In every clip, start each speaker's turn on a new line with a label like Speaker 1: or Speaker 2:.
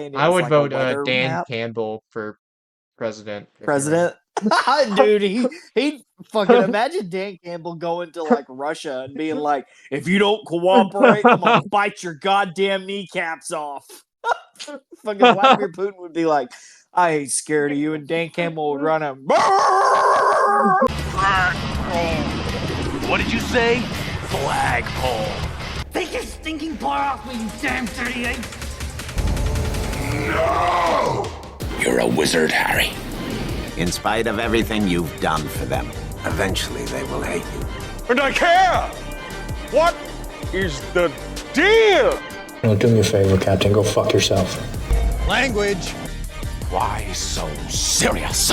Speaker 1: And it
Speaker 2: I
Speaker 1: was
Speaker 2: would
Speaker 1: like a
Speaker 2: vote
Speaker 1: weather
Speaker 2: Dan
Speaker 1: map.
Speaker 2: Campbell for president.
Speaker 1: President. Dude, he fucking imagine Dan Campbell going to like Russia and being like, if you don't cooperate, I'm gonna bite your goddamn kneecaps off. Fucking Vladimir Putin would be like, I ain't scared of you, and Dan Campbell would run him.
Speaker 3: What did you say? Flagpole.
Speaker 4: Take your stinking paw off me, you damn 38!
Speaker 3: No!
Speaker 5: You're a wizard, Harry.
Speaker 6: In spite of everything you've done for them, eventually they will hate you.
Speaker 3: And I care! What is the deal?
Speaker 7: Well, do me a favor, Captain. Go fuck yourself.
Speaker 3: Language. Why so serious?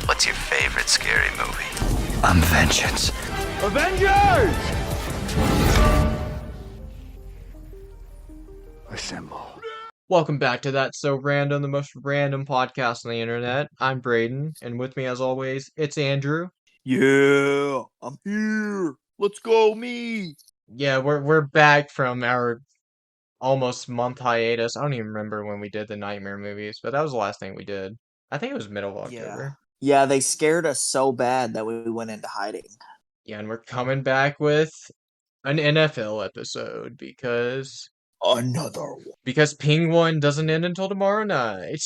Speaker 5: What's your favorite scary movie?
Speaker 6: I'm vengeance.
Speaker 3: Avengers!
Speaker 6: Assemble.
Speaker 2: Welcome back to That's So Random, the most random podcast on the internet. I'm Braden, and with me as always, it's Andrew.
Speaker 1: Yeah, I'm here. Let's go, me.
Speaker 2: Yeah, we're back from our almost month hiatus. I don't even remember when we did the Nightmare movies, but that was the last thing we did. I think it was middle of October.
Speaker 1: Yeah, they scared us so bad that we went into hiding.
Speaker 2: Yeah, and we're coming back with an NFL episode because
Speaker 1: Another one.
Speaker 2: Penguin doesn't end until tomorrow night.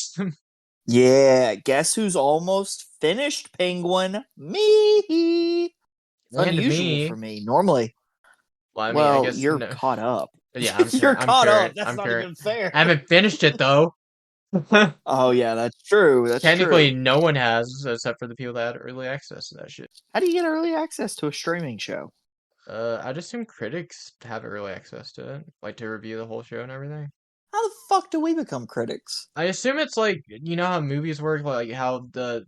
Speaker 1: Yeah, guess who's almost finished, Penguin? Me. It's
Speaker 2: And
Speaker 1: unusual
Speaker 2: me.
Speaker 1: for me. Normally,
Speaker 2: Well, I mean, I guess
Speaker 1: you're
Speaker 2: no.
Speaker 1: caught up.
Speaker 2: Yeah, I'm
Speaker 1: You're
Speaker 2: I'm
Speaker 1: caught
Speaker 2: current.
Speaker 1: up. That's
Speaker 2: I'm
Speaker 1: not
Speaker 2: current.
Speaker 1: even fair.
Speaker 2: I haven't finished it though.
Speaker 1: Oh yeah, that's true. That's
Speaker 2: Technically,
Speaker 1: true.
Speaker 2: no one has, except for the people that had early access to that shit.
Speaker 1: How do you get early access to a streaming show?
Speaker 2: I'd assume critics have early access to it, like to review the whole show and everything.
Speaker 1: How the fuck do we become critics?
Speaker 2: I assume it's like, you know how movies work, like how they'll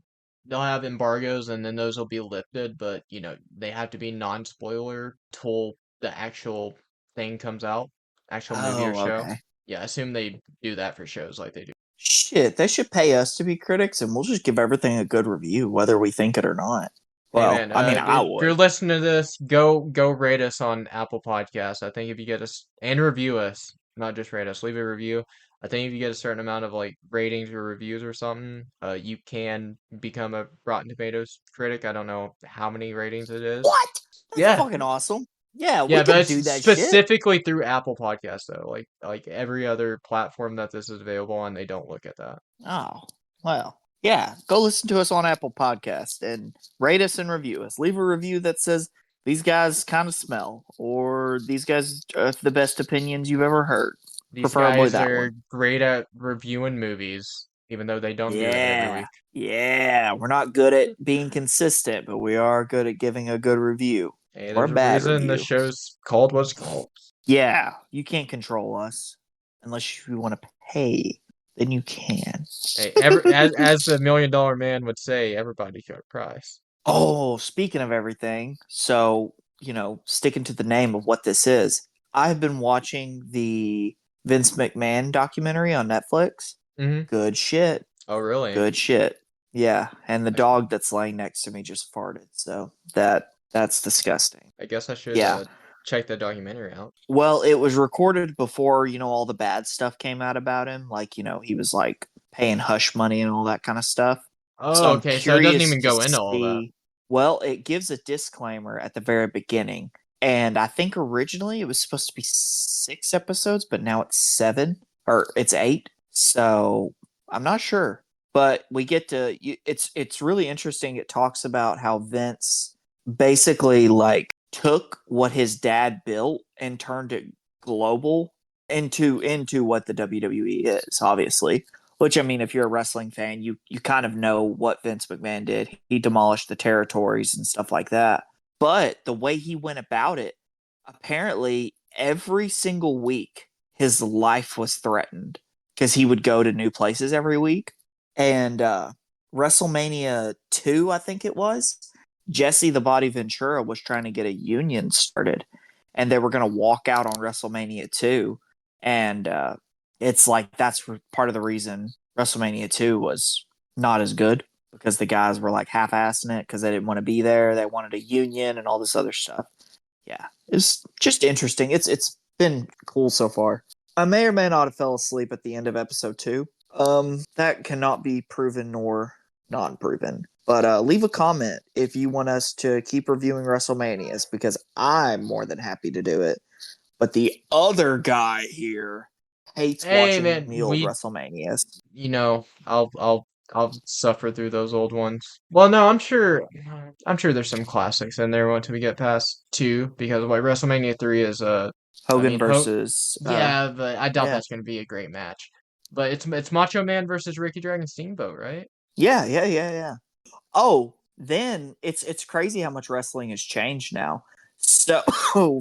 Speaker 2: have embargoes and then those will be lifted, but you know, they have to be non-spoiler till the actual thing comes out, actual movie or show.
Speaker 1: Okay.
Speaker 2: Yeah, I assume they do that for shows like they do.
Speaker 1: Shit, they should pay us to be critics, and we'll just give everything a good review, whether we think it or not. Well,
Speaker 2: Hey man,
Speaker 1: I mean, I
Speaker 2: if you're
Speaker 1: would.
Speaker 2: listening to this, go rate us on Apple Podcasts. I think if you get us and review us, not just rate us, leave a review. I think if you get a certain amount of like ratings or reviews or something, you can become a Rotten Tomatoes critic. I don't know how many ratings it is.
Speaker 1: What? That's
Speaker 2: Yeah.
Speaker 1: fucking awesome. Yeah, we
Speaker 2: Yeah, but
Speaker 1: can
Speaker 2: it's
Speaker 1: do that shit.
Speaker 2: specifically through Apple Podcasts though. Like every other platform that this is available on, they don't look at that.
Speaker 1: Oh, well. Yeah, go listen to us on Apple Podcast and rate us and review us. Leave a review that says, these guys kind of smell, or these guys are the best opinions you've ever heard.
Speaker 2: These
Speaker 1: Preferably
Speaker 2: guys
Speaker 1: that
Speaker 2: are
Speaker 1: one.
Speaker 2: great at reviewing movies, even though they don't do it every week.
Speaker 1: Yeah, we're not good at being consistent, but we are good at giving a good review.
Speaker 2: Hey,
Speaker 1: Or a
Speaker 2: there's a
Speaker 1: bad
Speaker 2: reason the
Speaker 1: review.
Speaker 2: show's called what's called.
Speaker 1: Yeah, you can't control us unless you want to pay. Then you can.
Speaker 2: Hey, as the $1 Million Man would say, everybody got a price.
Speaker 1: Oh, speaking of everything, so, sticking to the name of what this is, I've been watching the Vince McMahon documentary on Netflix.
Speaker 2: Mm-hmm.
Speaker 1: Good shit.
Speaker 2: Oh, really?
Speaker 1: Good shit. Yeah, and the dog that's laying next to me just farted, so that's disgusting.
Speaker 2: I guess I should
Speaker 1: Yeah.
Speaker 2: check that documentary out.
Speaker 1: Well, it was recorded before, all the bad stuff came out about him. Like, he was like paying hush money and all that kind of stuff.
Speaker 2: Oh,
Speaker 1: I'm
Speaker 2: okay, so it doesn't
Speaker 1: curious
Speaker 2: even go
Speaker 1: to
Speaker 2: into all that.
Speaker 1: see- Well, it gives a disclaimer at the very beginning. And I think originally it was supposed to be 6 episodes, but now it's 7 or it's 8. So I'm not sure. But we get to it's really interesting. It talks about how Vince basically like took what his dad built and turned it global into what the WWE is, obviously. Which, I mean, if you're a wrestling fan, you kind of know what Vince McMahon did. He demolished the territories and stuff like that. But the way he went about it, apparently every single week, his life was threatened because he would go to new places every week. And WrestleMania 2, I think it was, Jesse the Body Ventura was trying to get a union started. And they were going to walk out on WrestleMania 2. And it's like that's part of the reason WrestleMania 2 was not as good, because the guys were like half-assing it because they didn't want to be there. They wanted a union and all this other stuff. Yeah, it's just interesting. It's been cool so far. I may or may not have fell asleep at the end of episode 2. That cannot be proven nor non-proven. But leave a comment if you want us to keep reviewing WrestleManias, because I'm more than happy to do it. But the other guy here hates
Speaker 2: Hey
Speaker 1: watching
Speaker 2: man,
Speaker 1: the old WrestleManias.
Speaker 2: I'll suffer through those old ones. Well, no, I'm sure there's some classics in there until we get past 2, because like WrestleMania 3 is I
Speaker 1: Hogan
Speaker 2: mean
Speaker 1: versus
Speaker 2: yeah, but I doubt
Speaker 1: yeah.
Speaker 2: that's gonna be a great match. But it's Macho Man versus Ricky Dragon Steamboat, right?
Speaker 1: Yeah. Oh, then it's crazy how much wrestling has changed now. So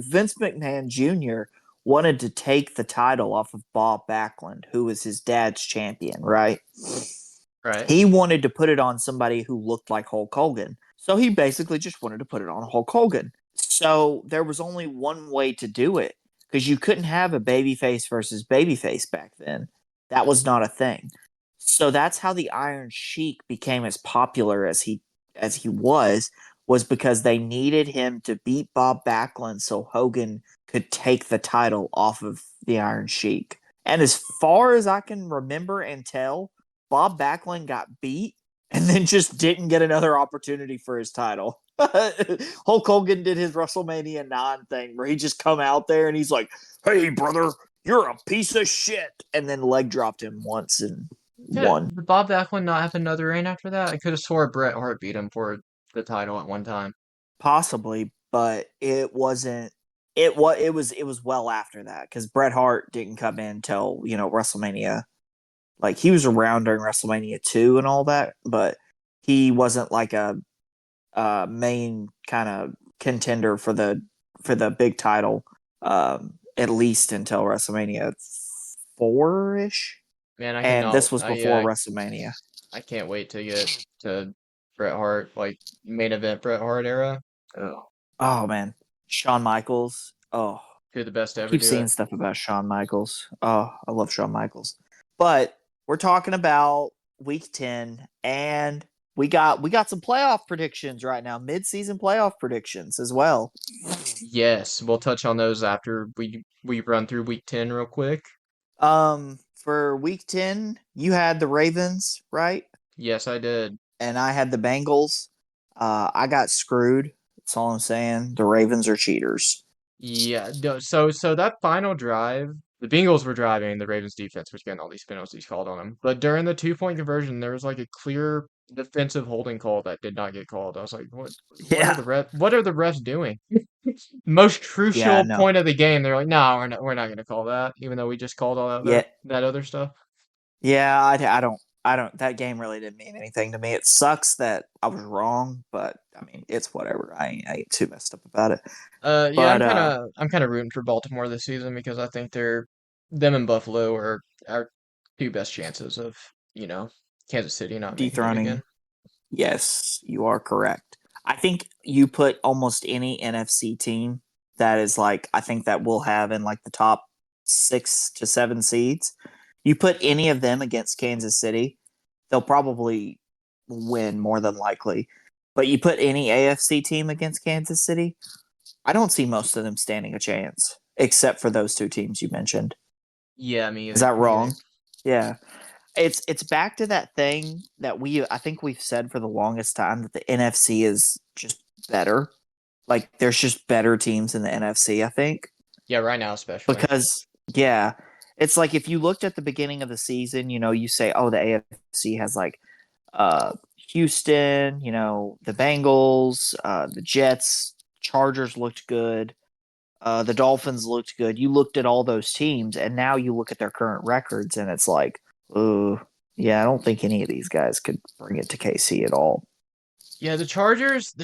Speaker 1: Vince McMahon Jr. wanted to take the title off of Bob Backlund, who was his dad's champion, right?
Speaker 2: Right.
Speaker 1: He wanted to put it on somebody who looked like Hulk Hogan. So he basically just wanted to put it on Hulk Hogan. So there was only one way to do it, because you couldn't have a babyface versus babyface back then. That was not a thing. So that's how the Iron Sheik became as popular as he was because they needed him to beat Bob Backlund so Hogan could take the title off of the Iron Sheik. And as far as I can remember and tell, Bob Backlund got beat and then just didn't get another opportunity for his title. Hulk Hogan did his WrestleMania 9 thing where he just come out there and he's like, "Hey, brother, you're a piece of shit," and then leg dropped him once and won.
Speaker 2: Did Bob Backlund not have another reign after that? I could have swore Bret Hart beat him for the title at one time.
Speaker 1: Possibly, but it wasn't. It was well after that, because Bret Hart didn't come in till WrestleMania. Like, he was around during WrestleMania 2 and all that, but he wasn't like a main kind of contender for the big title, at least until WrestleMania 4-ish.
Speaker 2: Man,
Speaker 1: And this was before WrestleMania.
Speaker 2: I can't wait to get to Bret Hart, like main event Bret Hart era. Oh,
Speaker 1: Oh man, Shawn Michaels. Oh,
Speaker 2: who the best to
Speaker 1: I
Speaker 2: ever
Speaker 1: keep
Speaker 2: do
Speaker 1: seeing
Speaker 2: it.
Speaker 1: stuff about Shawn Michaels. Oh, I love Shawn Michaels. But we're talking about week 10, and we got some playoff predictions right now, mid-season playoff predictions as well.
Speaker 2: Yes, we'll touch on those after we run through week 10 real quick.
Speaker 1: For week 10, you had the Ravens, right?
Speaker 2: Yes, I did.
Speaker 1: And I had the Bengals. I got screwed. That's all I'm saying. The Ravens are cheaters.
Speaker 2: Yeah, no, so that final drive, the Bengals were driving, the Ravens defense was getting all these penalties called on them. But during the 2-point conversion, there was like a clear defensive holding call that did not get called. I was like,
Speaker 1: Yeah.
Speaker 2: what are the refs doing? Most
Speaker 1: Yeah,
Speaker 2: crucial
Speaker 1: no.
Speaker 2: point of the game, they're like, no, we're not going to call that, even though we just called all
Speaker 1: Yeah.
Speaker 2: that other stuff.
Speaker 1: Yeah, I don't, that game really didn't mean anything to me. It sucks that I was wrong, but I mean, it's whatever. I ain't too messed up about it.
Speaker 2: Yeah,
Speaker 1: But
Speaker 2: I'm kind of rooting for Baltimore this season because I think them and Buffalo are our two best chances of, Kansas City not making it again.
Speaker 1: dethroning, yes, you are correct. I think you put almost any NFC team that is like, I think that we'll have in like the top 6 to 7 seeds. You put any of them against Kansas City, they'll probably win more than likely. But you put any AFC team against Kansas City, I don't see most of them standing a chance, except for those 2 teams you mentioned.
Speaker 2: Yeah, me either.
Speaker 1: Is that
Speaker 2: Me either.
Speaker 1: wrong? Yeah. It's back to that thing that I think we've said for the longest time, that the NFC is just better. Like, there's just better teams in the NFC, I think.
Speaker 2: Yeah, right now especially.
Speaker 1: Because, yeah, it's like if you looked at the beginning of the season, you say, oh, the AFC has like Houston, the Bengals, the Jets, Chargers looked good. The Dolphins looked good. You looked at all those teams, and now you look at their current records, and it's like, yeah, I don't think any of these guys could bring it to KC at all.
Speaker 2: Yeah, the Chargers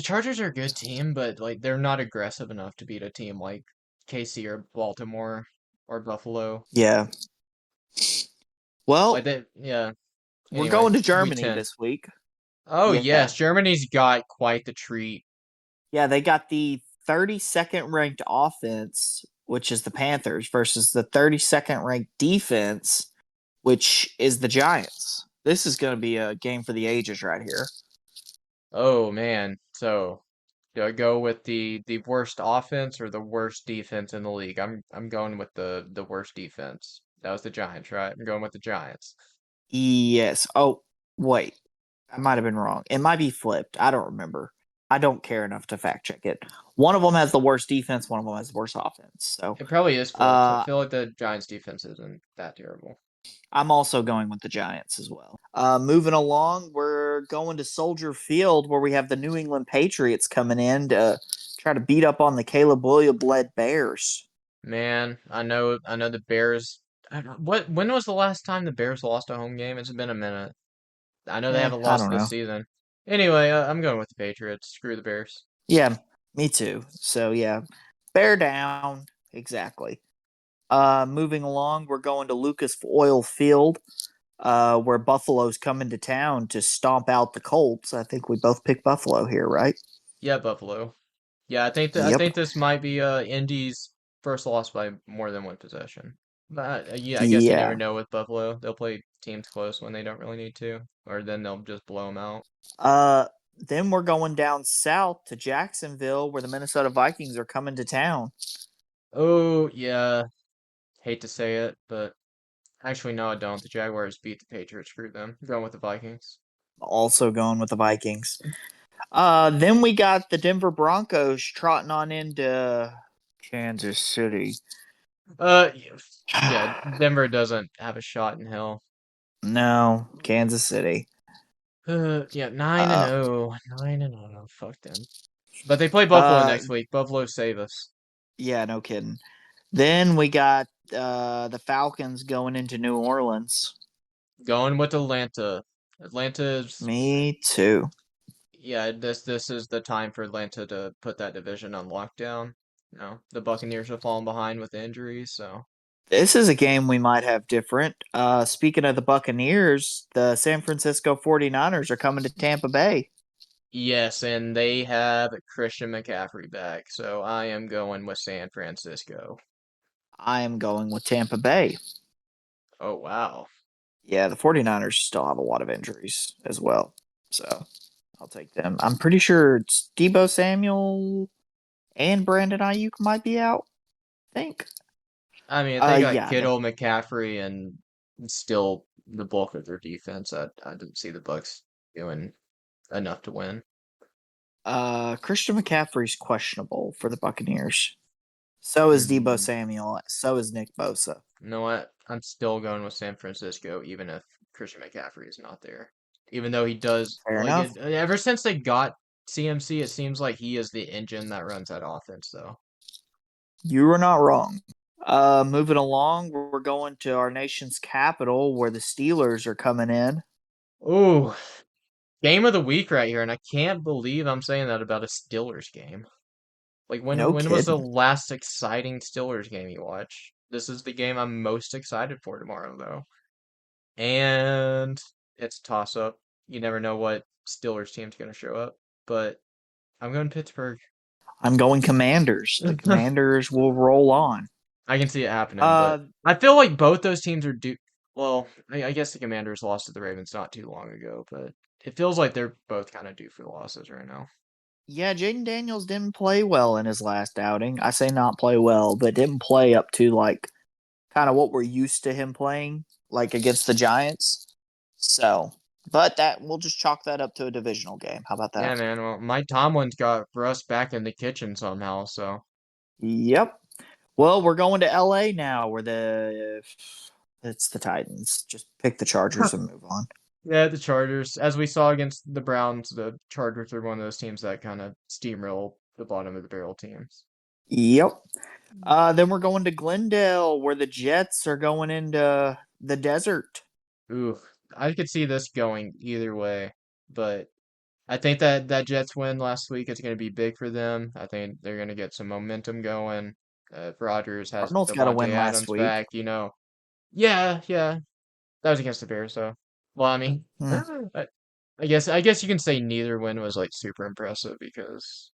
Speaker 2: are a good team, but like they're not aggressive enough to beat a team like KC or Baltimore or Buffalo.
Speaker 1: Yeah. Well,
Speaker 2: Like yeah.
Speaker 1: we're
Speaker 2: Anyway,
Speaker 1: going to
Speaker 2: week
Speaker 1: Germany
Speaker 2: 10.
Speaker 1: this week.
Speaker 2: Oh
Speaker 1: Yeah.
Speaker 2: yes, Germany's got quite the treat.
Speaker 1: Yeah, they got the 32nd ranked offense, which is the Panthers, versus the 32nd ranked defense, which is the Giants. This is going to be a game for the ages right here.
Speaker 2: Oh man, so Do I go with the worst offense or the worst defense in the league? I'm going with the worst defense. That was the Giants, right? I'm going with the Giants.
Speaker 1: Yes. Oh, wait. I might have been wrong. It might be flipped. I don't remember. I don't care enough to fact check it. One of them has the worst defense. One of them has the worst offense. So,
Speaker 2: It probably is flipped. I
Speaker 1: uh,
Speaker 2: feel like the Giants defense isn't that terrible.
Speaker 1: I'm also going with the Giants as well. Moving along, we're going to Soldier Field where we have the New England Patriots coming in to try to beat up on the Caleb Williams-led Bears.
Speaker 2: Man, I know the Bears. When was the last time the Bears lost a home game? It's been a minute. I know they haven't
Speaker 1: I
Speaker 2: lost
Speaker 1: don't
Speaker 2: this
Speaker 1: know.
Speaker 2: season. Anyway, I'm going with the Patriots. Screw the Bears.
Speaker 1: Yeah, me too. So yeah, bear down. Exactly. Moving along, we're going to Lucas Oil Field, where Buffalo's coming to town to stomp out the Colts. I think we both picked Buffalo here, right?
Speaker 2: Yeah, Buffalo. Yeah, I
Speaker 1: Yep.
Speaker 2: think this might be Indy's first loss by more than one possession. But yeah, I guess you never
Speaker 1: Yeah.
Speaker 2: know with Buffalo. They'll play teams close when they don't really need to, or then they'll just blow them out.
Speaker 1: Uh, then we're going down south to Jacksonville, where the Minnesota Vikings are coming to town.
Speaker 2: Oh yeah, hate to say it, but actually no, I don't. The Jaguars beat the Patriots. Screw them. I'm going with the Vikings.
Speaker 1: Also going with the Vikings. Then we got the Denver Broncos trotting on into Kansas City.
Speaker 2: Yeah, Denver doesn't have a shot in hell.
Speaker 1: No, Kansas City.
Speaker 2: Yeah, 9 and
Speaker 1: Uh,
Speaker 2: 0, 9 and 0. Fuck them. But they play Buffalo
Speaker 1: uh,
Speaker 2: next week. Buffalo save us.
Speaker 1: yeah, no kidding. Then we got the Falcons going into New Orleans.
Speaker 2: Going with Atlanta. Atlanta's
Speaker 1: Me too.
Speaker 2: yeah, this is the time for Atlanta to put that division on lockdown. The Buccaneers are falling behind with injuries, so
Speaker 1: This is a game we might have different. Speaking of the Buccaneers, the San Francisco 49ers are coming to Tampa Bay.
Speaker 2: yes, and they have Christian McCaffrey back, so I am going with San Francisco.
Speaker 1: I am going with Tampa Bay.
Speaker 2: Oh wow.
Speaker 1: Yeah, the 49ers still have a lot of injuries as well. So I'll take them. I'm pretty sure it's Debo Samuel and Brandon Ayuk might be out. I think.
Speaker 2: I mean, if they got
Speaker 1: Yeah,
Speaker 2: Kittle, McCaffrey, and still the bulk of their defense, I didn't see the Bucks doing enough to win.
Speaker 1: Christian McCaffrey's questionable for the Buccaneers. So is Debo
Speaker 2: Mm,
Speaker 1: Samuel. So is Nick Bosa.
Speaker 2: You know what? I'm still going with San Francisco, even if Christian McCaffrey is not there. Even though he does,
Speaker 1: Fair
Speaker 2: like,
Speaker 1: enough.
Speaker 2: ever since they got CMC, it seems like he is the engine that runs that offense, though.
Speaker 1: You were not wrong. Moving along, we're going to our nation's capital where the Steelers are coming in.
Speaker 2: Ooh, game of the week right here, and I can't believe I'm saying that about a Steelers game. Like,
Speaker 1: No
Speaker 2: when was the
Speaker 1: kidding.
Speaker 2: last exciting Steelers game you watched? This is the game I'm most excited for tomorrow, though. And it's a toss-up. You never know what Steelers team's going to show up, but I'm going Pittsburgh.
Speaker 1: I'm going Commanders. The Commanders will roll on.
Speaker 2: I can see it happening, but
Speaker 1: Uh,
Speaker 2: I feel like both those teams are due. Well, I guess the Commanders lost to the Ravens not too long ago, but it feels like they're both kind of due for losses right now.
Speaker 1: yeah, Jaden Daniels didn't play well in his last outing. I say not play well, but didn't play up to like kind of what we're used to him playing, like against the Giants. So, but that we'll just chalk that up to a divisional game. How about
Speaker 2: Yeah,
Speaker 1: that?
Speaker 2: man. Well, Mike Tomlin's got Russ back in the kitchen somehow, so
Speaker 1: Yep. Well, we're going to LA now where it's the Titans. Just pick the Chargers and move on.
Speaker 2: yeah, the Chargers. As we saw against the Browns, the Chargers are one of those teams that kind of steamroll the bottom of the barrel teams.
Speaker 1: Yep. Then we're going to Glendale where the Jets are going into the desert.
Speaker 2: Ooh, I could see this going either way, but I think that Jets win last week is going to be big for them. I think they're going to get some momentum going. If Rodgers has
Speaker 1: Cardinals got a
Speaker 2: Devontae
Speaker 1: win last
Speaker 2: Adams
Speaker 1: week.
Speaker 2: back, Yeah, yeah. That was against the Bears, though. Well, I mean,
Speaker 1: Hmm.
Speaker 2: I guess you can say neither win was like super impressive because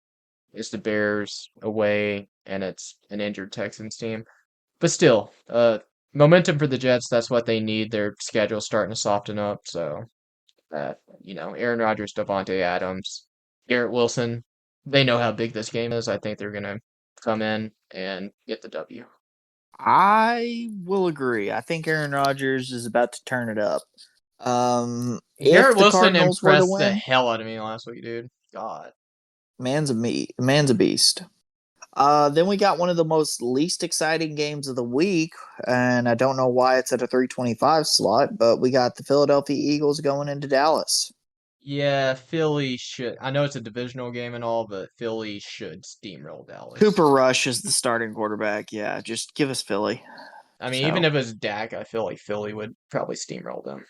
Speaker 2: it's the Bears away and it's an injured Texans team. But still, momentum for the Jets, that's what they need. Their schedule's starting to soften up, so Aaron Rodgers, Devontae Adams, Garrett Wilson, they know how big this game is. I think they're gonna come in and get the W.
Speaker 1: I will agree. I think Aaron Rodgers is about to turn it up. If
Speaker 2: Garrett
Speaker 1: the
Speaker 2: Wilson
Speaker 1: Cardinals were to
Speaker 2: impressed the
Speaker 1: win,
Speaker 2: hell out of me last week, dude. God.
Speaker 1: man's a beast. Then we got one of the most least exciting games of the week, and I don't know why it's at a 325 slot, but we got the Philadelphia Eagles going into Dallas.
Speaker 2: Yeah, Philly should. I know it's a divisional game and all, but Philly should steamroll Dallas.
Speaker 1: Cooper Rush is the starting quarterback. Yeah, just give us Philly.
Speaker 2: I mean, even if it's Dak, I feel like Philly would probably steamroll them.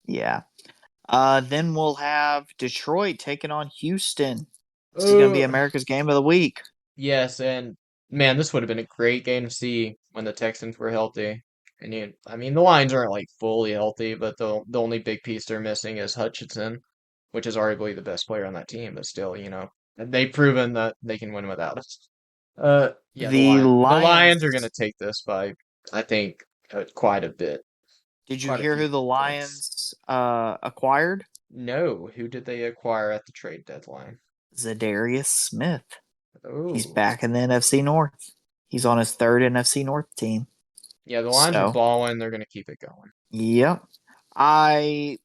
Speaker 1: Yeah. Then we'll have Detroit taking on Houston. This is going to be America's game of the week.
Speaker 2: Yes, and man, this would have been a great game to see when the Texans were healthy. And I mean, the Lions aren't like fully healthy, but the only big piece they're missing is Hutchinson, which is arguably the best player on that team. But still, they've proven that they can win without us. Yeah,
Speaker 1: The
Speaker 2: the Lions are
Speaker 1: Lions.
Speaker 2: gonna take this by, I think, quite a bit.
Speaker 1: Did you
Speaker 2: Quite a
Speaker 1: hear
Speaker 2: few
Speaker 1: who the
Speaker 2: points.
Speaker 1: Lions acquired?
Speaker 2: No, who did they acquire at the trade deadline?
Speaker 1: Zadarius Smith. He's
Speaker 2: Oh,
Speaker 1: back in the NFC North. He's on his third NFC North team.
Speaker 2: yeah, the Lions are
Speaker 1: So,
Speaker 2: balling. They're gonna keep it going.
Speaker 1: yep. I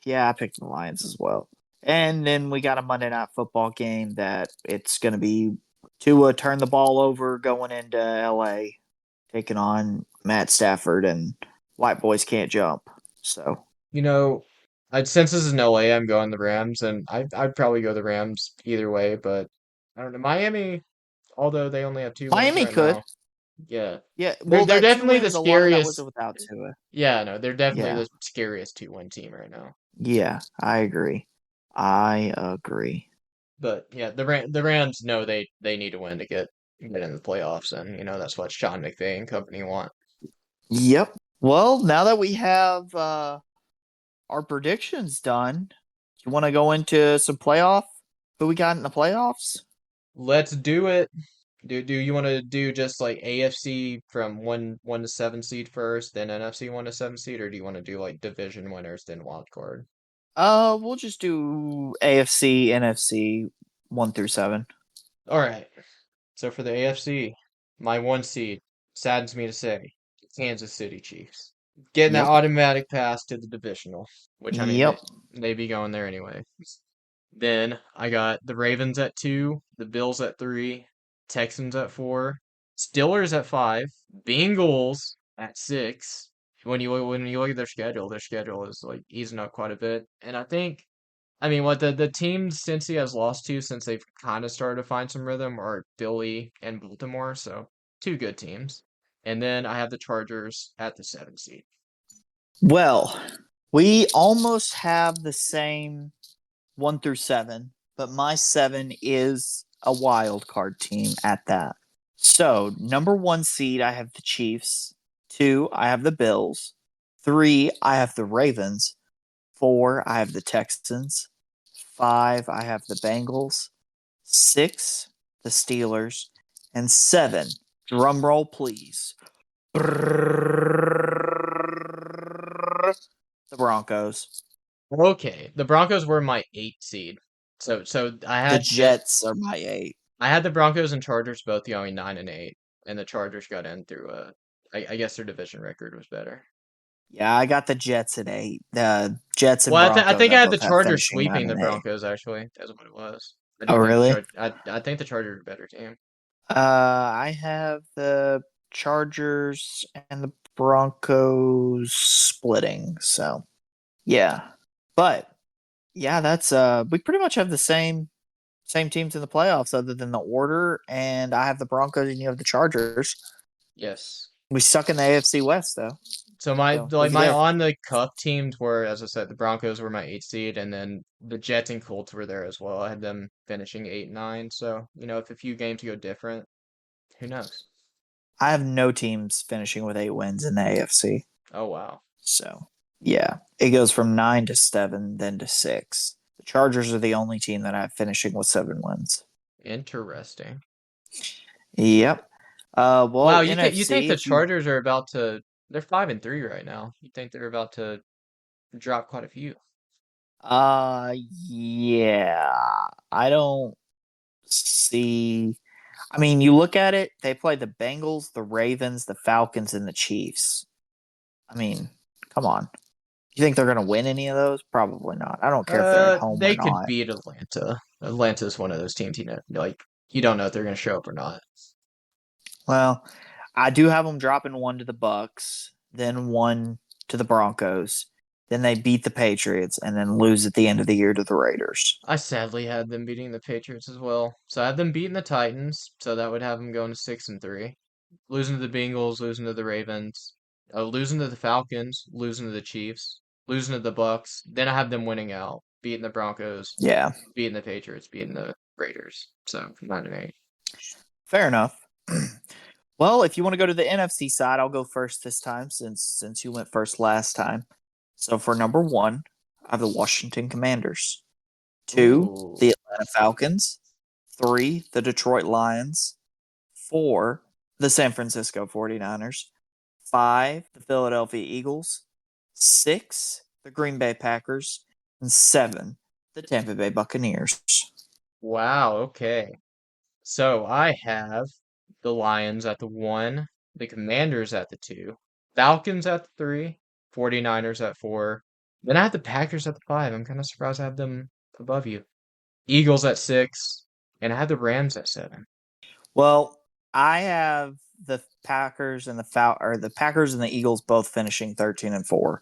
Speaker 1: picked the Lions as well. And then we got a Monday Night Football game that it's going to be Tua turn the ball over going into LA, taking on Matt Stafford, and white boys can't jump. So,
Speaker 2: Since this is in LA, I'm going the Rams, and I'd probably go the Rams either way, but I don't know. Miami, although they only have 2 wins
Speaker 1: Miami
Speaker 2: right
Speaker 1: could.
Speaker 2: now, yeah,
Speaker 1: Yeah,
Speaker 2: they're
Speaker 1: well,
Speaker 2: they're
Speaker 1: that two
Speaker 2: definitely the
Speaker 1: wins, a lot of that was
Speaker 2: scariest.
Speaker 1: without Tua.
Speaker 2: Yeah, no, they're definitely
Speaker 1: Yeah,
Speaker 2: the scariest 2-win team right now.
Speaker 1: yeah, I agree. I agree.
Speaker 2: But yeah, the Rams know they need to win to get in the playoffs, and that's what Sean McVay and company want.
Speaker 1: Yep. Well, now that we have our predictions done, you want to go into some playoff? Who we got in the playoffs?
Speaker 2: Let's do it. Do you want to do just like AFC from one to 7 seed first, then NFC 1 to 7 seed, or do you want to do like division winners then wild card?
Speaker 1: We'll just do AFC, NFC 1 through 7.
Speaker 2: All right. So for the AFC, my 1 seed, saddens me to say, Kansas City Chiefs. Getting that
Speaker 1: Yep.
Speaker 2: automatic pass to the divisional, which I mean
Speaker 1: Yep.
Speaker 2: they be going there anyway. Then I got the Ravens at 2, the Bills at 3, Texans at 4, Steelers at 5, Bengals at 6. When you look at their schedule is like easing up quite a bit. And I mean what the teams Cincy has lost to since they've kind of started to find some rhythm are Philly and Baltimore, so 2 good teams. And then I have the Chargers at the 7 seed.
Speaker 1: Well, we almost have the same 1 through 7, but my 7 is a wild card team at that. So, number 1 seed, I have the Chiefs. 2, I have the Bills. 3, I have the Ravens. 4, I have the Texans. 5, I have the Bengals. 6, the Steelers. And 7, drum roll please, the Broncos.
Speaker 2: Okay, the Broncos were my 8 seed. So I
Speaker 1: The
Speaker 2: had
Speaker 1: Jets are my 8.
Speaker 2: I had the Broncos and Chargers both going 9-8, and the Chargers got in through I guess their division record was better.
Speaker 1: Yeah, I got the Jets at 8. The Jets and
Speaker 2: Well,
Speaker 1: Broncos
Speaker 2: I think I had the
Speaker 1: both have
Speaker 2: Chargers
Speaker 1: finishing 9
Speaker 2: sweeping the
Speaker 1: and 8.
Speaker 2: Broncos actually. That's what it was. I
Speaker 1: Oh,
Speaker 2: didn't think
Speaker 1: really?
Speaker 2: I think the Chargers are a better team.
Speaker 1: I have the Chargers and the Broncos splitting. So, yeah. But yeah, that's we pretty much have the same teams in the playoffs other than the order, and I have the Broncos and you have the Chargers.
Speaker 2: Yes.
Speaker 1: We suck in the AFC West though.
Speaker 2: So my
Speaker 1: So,
Speaker 2: like
Speaker 1: looky
Speaker 2: my
Speaker 1: there.
Speaker 2: on the cup teams were, as I said, the Broncos were my 8 seed, and then the Jets and Colts were there as well. I had them finishing 8-9. So if a few games go different, who knows?
Speaker 1: I have no teams finishing with 8 wins in the AFC.
Speaker 2: Oh wow.
Speaker 1: So, yeah, it goes from 9 to 7, then to 6. The Chargers are the only team that I have finishing with 7 wins.
Speaker 2: Interesting.
Speaker 1: Yep. Well,
Speaker 2: Wow, you
Speaker 1: NFC,
Speaker 2: think the Chargers are about to? They're 5-3 right now. You think they're about to drop quite a few?
Speaker 1: Yeah. I don't see. I mean, you look at it, they play the Bengals, the Ravens, the Falcons, and the Chiefs. I mean, come on. You think they're going to win any of those? Probably not. I don't care if they're at home or
Speaker 2: They could
Speaker 1: not.
Speaker 2: beat Atlanta. Atlanta's one of those teams, you don't know if they're going to show up or not.
Speaker 1: Well, I do have them dropping one to the Bucks, then one to the Broncos. Then they beat the Patriots and then lose at the end of the year to the Raiders.
Speaker 2: I sadly had them beating the Patriots as well. So I had them beating the Titans, so that would have them going to 6-3. Losing to the Bengals, losing to the Ravens, losing to the Falcons, losing to the Chiefs, losing to the Bucks. Then I have them winning out, beating the Broncos,
Speaker 1: Yeah,
Speaker 2: beating the Patriots, beating the Raiders. So 9-8.
Speaker 1: fair enough. Well, if you want to go to the NFC side, I'll go first this time since you went first last time. So for number 1, I have the Washington Commanders. 2,
Speaker 2: Ooh.
Speaker 1: the Atlanta Falcons. 3, the Detroit Lions. 4, the San Francisco 49ers. 5, the Philadelphia Eagles. 6, the Green Bay Packers. And 7, the Tampa Bay Buccaneers.
Speaker 2: Wow, okay. So I have the Lions at the 1, the Commanders at the 2, Falcons at the 3, 49ers at 4. Then I have the Packers at the 5. I'm kind of surprised I have them above you. Eagles at 6, and I have the Rams at 7.
Speaker 1: Well, I have the Packers and the Packers and the Eagles both finishing 13-4.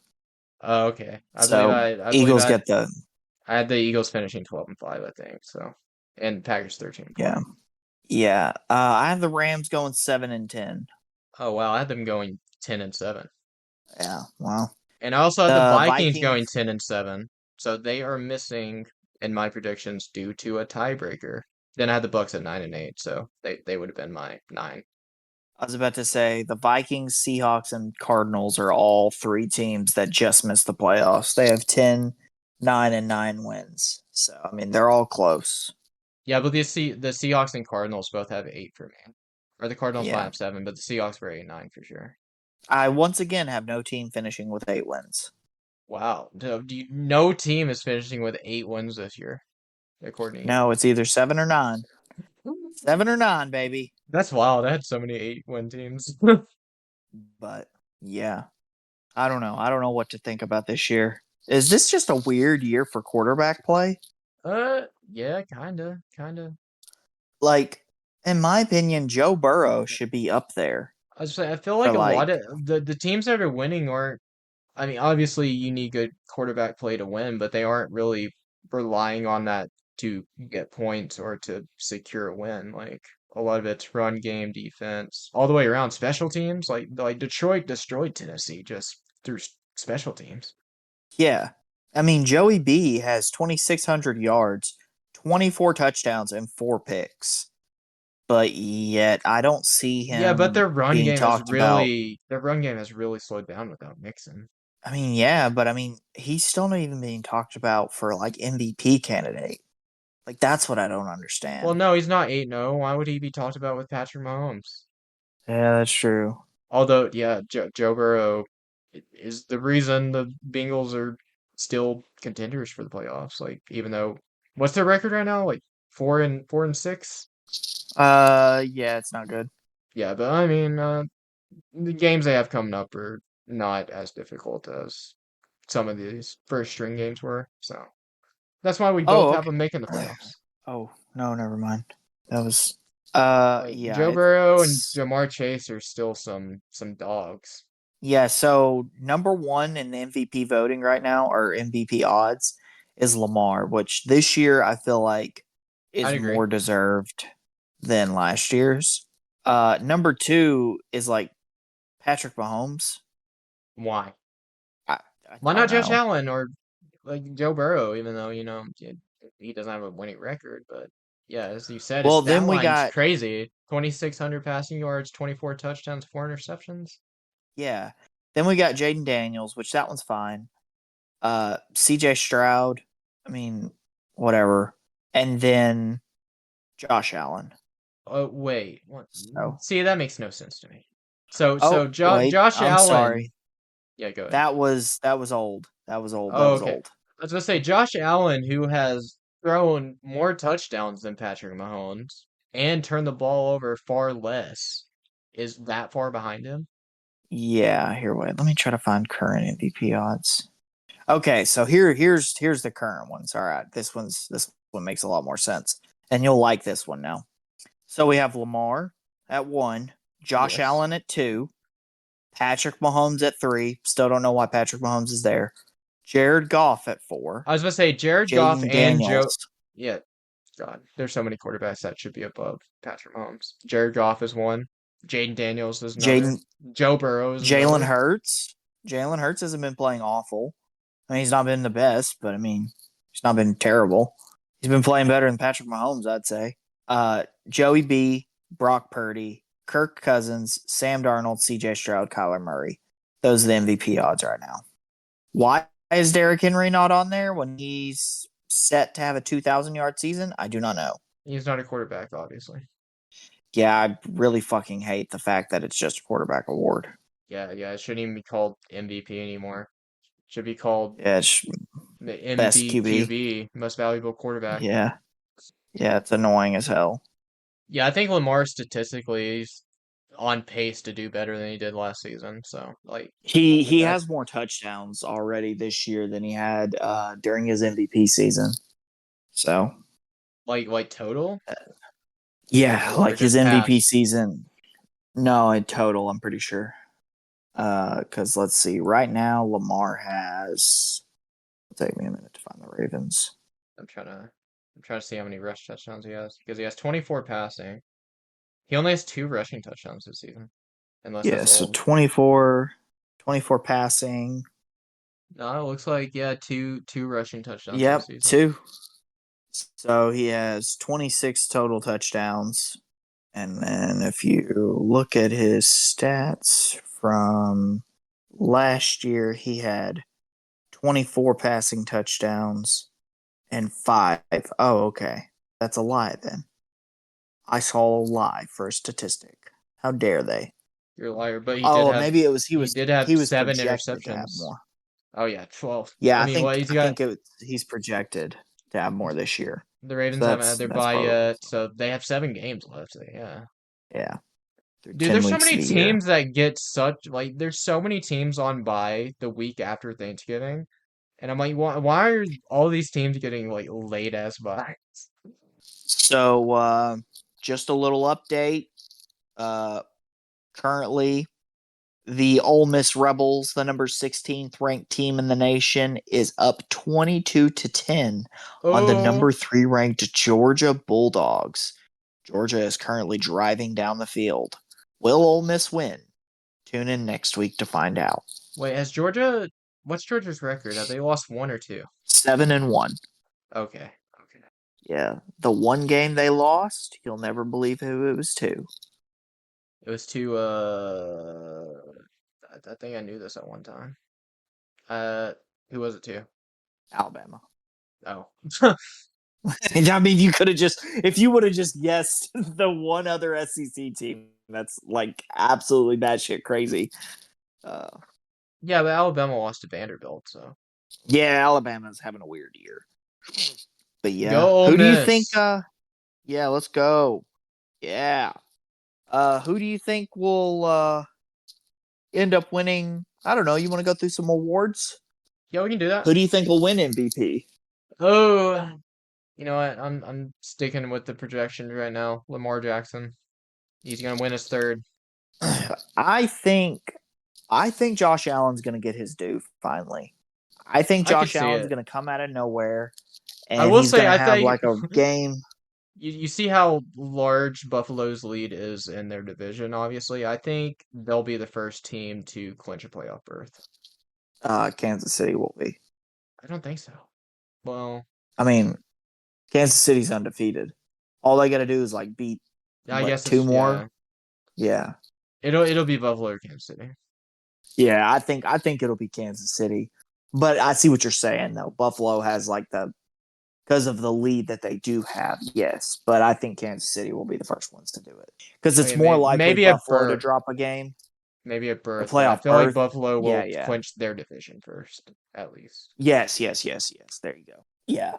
Speaker 2: Oh, okay. I
Speaker 1: Eagles get the
Speaker 2: I had the Eagles finishing 12-5, I think. So, and Packers 13.
Speaker 1: yeah. Yeah. I have the Rams going 7-10.
Speaker 2: Oh wow, I had them going 10-7.
Speaker 1: Yeah. Well,
Speaker 2: And I also had the
Speaker 1: the
Speaker 2: Vikings going
Speaker 1: Vikings
Speaker 2: 10-7. So they are missing in my predictions due to a tiebreaker. Then I had the Bucks at 9-8, so they would have been my 9.
Speaker 1: I was about to say the Vikings, Seahawks, and Cardinals are all 3 teams that just missed the playoffs. They have 10, 9, and 9 wins. So I mean they're all close.
Speaker 2: Yeah, but the Seahawks and Cardinals both have 8 for me. Or the Cardinals might
Speaker 1: Yeah.
Speaker 2: have 7, but the Seahawks were 8-9 for sure.
Speaker 1: I once again have no team finishing with 8 wins.
Speaker 2: Wow. No team is finishing with 8 wins this year, according to you.
Speaker 1: No, it's either 7 or 9. 7 or 9, baby.
Speaker 2: That's wild. I had so many 8-win teams.
Speaker 1: But yeah, I don't know. I don't know what to think about this year. Is this just a weird year for quarterback play?
Speaker 2: Yeah, kinda.
Speaker 1: Like, in my opinion, Joe Burrow should be up there.
Speaker 2: I was saying, I feel like
Speaker 1: For
Speaker 2: a lot
Speaker 1: like,
Speaker 2: of the teams that are winning aren't. I mean, obviously you need good quarterback play to win, but they aren't really relying on that to get points or to secure a win. Like a lot of it's run game, defense, all the way around. Special teams, like Detroit destroyed Tennessee just through special teams.
Speaker 1: yeah. I mean, Joey B has 2,600 yards, 24 touchdowns, and 4 picks. But yet, I don't see
Speaker 2: Yeah, but
Speaker 1: him being talked about.
Speaker 2: their run game has really slowed down without Mixon.
Speaker 1: I mean, yeah, but I mean, he's still not even being talked about for like MVP candidate. Like, that's what I don't understand.
Speaker 2: Well, no, he's not 8-0. Why would he be talked about with Patrick Mahomes?
Speaker 1: Yeah, that's true.
Speaker 2: Although, yeah, Joe Burrow is the reason the Bengals are still contenders for the playoffs. Like, even though, what's their record right now? Like 4-6.
Speaker 1: Yeah, it's not good.
Speaker 2: Yeah, but I mean, the games they have coming up are not as difficult as some of these first string games were. So that's why we both have
Speaker 1: Okay.
Speaker 2: them making the playoffs.
Speaker 1: Oh, no, never mind. That was
Speaker 2: Like
Speaker 1: yeah,
Speaker 2: Joe Burrow and
Speaker 1: it's
Speaker 2: Jamar Chase are still some dogs.
Speaker 1: yeah, so number 1 in MVP voting right now, or MVP odds, is Lamar, which this year I feel like is
Speaker 2: I'd agree.
Speaker 1: more deserved than last year's. Number 2 is like Patrick Mahomes.
Speaker 2: Why?
Speaker 1: I
Speaker 2: Why
Speaker 1: don't
Speaker 2: not Josh
Speaker 1: know.
Speaker 2: Allen or like Joe Burrow? Even though he doesn't have a winning record, but yeah, as you said, his
Speaker 1: Well,
Speaker 2: stat
Speaker 1: then we
Speaker 2: line's
Speaker 1: got
Speaker 2: crazy. 2,600 passing yards, 24 touchdowns, 4 interceptions.
Speaker 1: yeah. Then we got Jaden Daniels, which that one's fine. CJ Stroud, I mean, whatever. And then Josh Allen.
Speaker 2: Oh wait, what?
Speaker 1: So
Speaker 2: See, that makes no sense to me. So
Speaker 1: oh wait,
Speaker 2: Josh
Speaker 1: I'm
Speaker 2: Allen.
Speaker 1: sorry.
Speaker 2: Yeah, go ahead.
Speaker 1: That was old. That was old. That
Speaker 2: Oh,
Speaker 1: was
Speaker 2: okay.
Speaker 1: old.
Speaker 2: I was gonna say Josh Allen, who has thrown more touchdowns than Patrick Mahomes and turned the ball over far less is that far behind him.
Speaker 1: Yeah, here, wait. Let me try to find current MVP odds. Okay, so here's the current ones. All right, this one makes a lot more sense, and you'll like this one now. So we have Lamar at 1, Josh
Speaker 2: Yes.
Speaker 1: Allen at 2, Patrick Mahomes at 3. Still don't know why Patrick Mahomes is there. Jared Goff at 4.
Speaker 2: I was going to say Jared Goff
Speaker 1: Jaden
Speaker 2: and Joe.
Speaker 1: Daniels.
Speaker 2: Yeah, God, there's so many quarterbacks that should be above Patrick Mahomes. Jared Goff is one. Jaden Daniels is another. Joe Burrow is
Speaker 1: Jalen
Speaker 2: another.
Speaker 1: Hurts. Jalen Hurts hasn't been playing awful. I mean, he's not been the best, but I mean, he's not been terrible. He's been playing better than Patrick Mahomes, I'd say. Joey B, Brock Purdy, Kirk Cousins, Sam Darnold, CJ Stroud, Kyler Murray. Those are the MVP odds right now. Why is Derrick Henry not on there when he's set to have a 2,000-yard season? I do not know.
Speaker 2: He's not a quarterback, obviously.
Speaker 1: Yeah, I really fucking hate the fact that it's just a quarterback award.
Speaker 2: Yeah, it shouldn't even be called MVP anymore. It should be called
Speaker 1: Yeah, it's
Speaker 2: the
Speaker 1: best QB.
Speaker 2: MVQB, most valuable quarterback.
Speaker 1: Yeah, it's annoying as hell.
Speaker 2: Yeah, I think Lamar statistically is on pace to do better than he did last season. So, like,
Speaker 1: He has more touchdowns already this year than he had during his MVP season. So,
Speaker 2: like total.
Speaker 1: yeah,
Speaker 2: Or
Speaker 1: like his
Speaker 2: just
Speaker 1: MVP
Speaker 2: pass?
Speaker 1: season. No, in total, I'm pretty sure. Because let's see, right now Lamar has. It'll take me a minute to find the Ravens.
Speaker 2: I'm trying to see how many rush touchdowns he has because he has 24 passing. He only has 2 rushing touchdowns this season. Unless
Speaker 1: Yeah,
Speaker 2: that's
Speaker 1: so
Speaker 2: old.
Speaker 1: 24 passing.
Speaker 2: No, it looks like two rushing touchdowns
Speaker 1: Yep,
Speaker 2: this season.
Speaker 1: 2. So he has 26 total touchdowns. And then if you look at his stats from last year, he had 24 passing touchdowns and 5. Oh, okay. That's a lie then. I saw a lie for a statistic. How dare they?
Speaker 2: You're a liar, but
Speaker 1: Maybe it was he
Speaker 2: did have
Speaker 1: was
Speaker 2: 7
Speaker 1: projected to have
Speaker 2: interceptions.
Speaker 1: more.
Speaker 2: Oh yeah, 12.
Speaker 1: Yeah,
Speaker 2: I mean, what he's got.
Speaker 1: he's projected to have more this year.
Speaker 2: The Ravens
Speaker 1: So
Speaker 2: haven't had their
Speaker 1: that's
Speaker 2: bye
Speaker 1: probably-
Speaker 2: yet, so they have 7 games left. So yeah.
Speaker 1: Yeah.
Speaker 2: Dude, there's so many teams that get there's so many teams on bye the week after Thanksgiving. And I'm like, why are all these teams getting like late ass byes?
Speaker 1: So just a little update. Currently the Ole Miss Rebels, the number 16th ranked team in the nation, is up 22-10 on the number 3 ranked Georgia Bulldogs. Georgia is currently driving down the field. Will Ole Miss win? Tune in next week to find out.
Speaker 2: Wait, what's Georgia's record? Have they lost 1 or 2?
Speaker 1: 7-1.
Speaker 2: Okay.
Speaker 1: Yeah, the one game they lost, you'll never believe who it was to.
Speaker 2: It was to I think I knew this at one time. Who was it to?
Speaker 1: Alabama.
Speaker 2: Oh.
Speaker 1: I mean, you could have if you would have just guessed the one other SEC team that's like absolutely batshit crazy.
Speaker 2: Yeah, but Alabama lost to Vanderbilt, so.
Speaker 1: Yeah, Alabama's having a weird year. But yeah,
Speaker 2: Go Ole
Speaker 1: who do you
Speaker 2: Miss.
Speaker 1: think? Yeah, let's go. Yeah, who do you think will end up winning? I don't know. You want to go through some awards?
Speaker 2: Yeah, we can do that.
Speaker 1: Who do you think will win MVP?
Speaker 2: Oh, you know what? I'm sticking with the projections right now. Lamar Jackson. He's gonna win his 3rd.
Speaker 1: I think Josh Allen's going to get his due finally. I think
Speaker 2: I could
Speaker 1: Josh
Speaker 2: see
Speaker 1: Allen's
Speaker 2: it.
Speaker 1: going to come out of nowhere, and
Speaker 2: I will
Speaker 1: he's
Speaker 2: say,
Speaker 1: going
Speaker 2: I
Speaker 1: to have
Speaker 2: think-
Speaker 1: like a game.
Speaker 2: You see how large Buffalo's lead is in their division, obviously. I think they'll be the first team to clinch a playoff berth.
Speaker 1: Kansas City will be.
Speaker 2: I don't think so. Well,
Speaker 1: I mean, Kansas City's undefeated. All they got to do is like beat
Speaker 2: I
Speaker 1: what,
Speaker 2: guess
Speaker 1: 2
Speaker 2: it's-
Speaker 1: more. Yeah.
Speaker 2: It'll be Buffalo or Kansas City.
Speaker 1: Yeah, I think it'll be Kansas City. But I see what you're saying though. Buffalo has like because of the lead that they do have, yes. But I think Kansas City will be the first ones to do it. Because it's
Speaker 2: Okay,
Speaker 1: more likely
Speaker 2: maybe a
Speaker 1: Buffalo to
Speaker 2: berth.
Speaker 1: drop a game.
Speaker 2: Maybe a berth.
Speaker 1: playoff
Speaker 2: I feel like
Speaker 1: berth.
Speaker 2: Buffalo will
Speaker 1: Yeah.
Speaker 2: clinch their division first, at least.
Speaker 1: Yes. There you go. Yeah.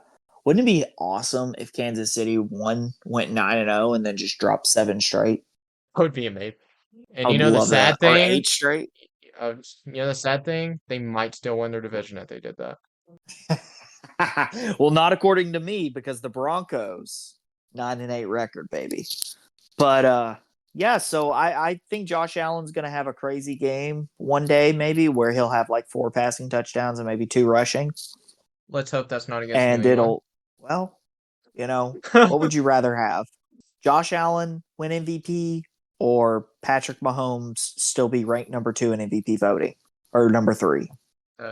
Speaker 1: Wouldn't it be awesome if Kansas City went 9-0 and then just dropped 7 straight?
Speaker 2: Would be amazing. And
Speaker 1: I
Speaker 2: you
Speaker 1: would
Speaker 2: know the
Speaker 1: love
Speaker 2: sad
Speaker 1: that. Or
Speaker 2: thing?
Speaker 1: 8 straight.
Speaker 2: The sad thing? They might still win their division if they did that.
Speaker 1: Well, not according to me, because the Broncos 9-8 record, baby. But yeah, so I think Josh Allen's gonna have a crazy game one day, maybe, where he'll have like 4 passing touchdowns and maybe 2 rushing.
Speaker 2: Let's hope that's not against
Speaker 1: And
Speaker 2: New England.
Speaker 1: what would you rather have? Josh Allen win MVP or Patrick Mahomes still be ranked number 2 in MVP voting? Or number 3?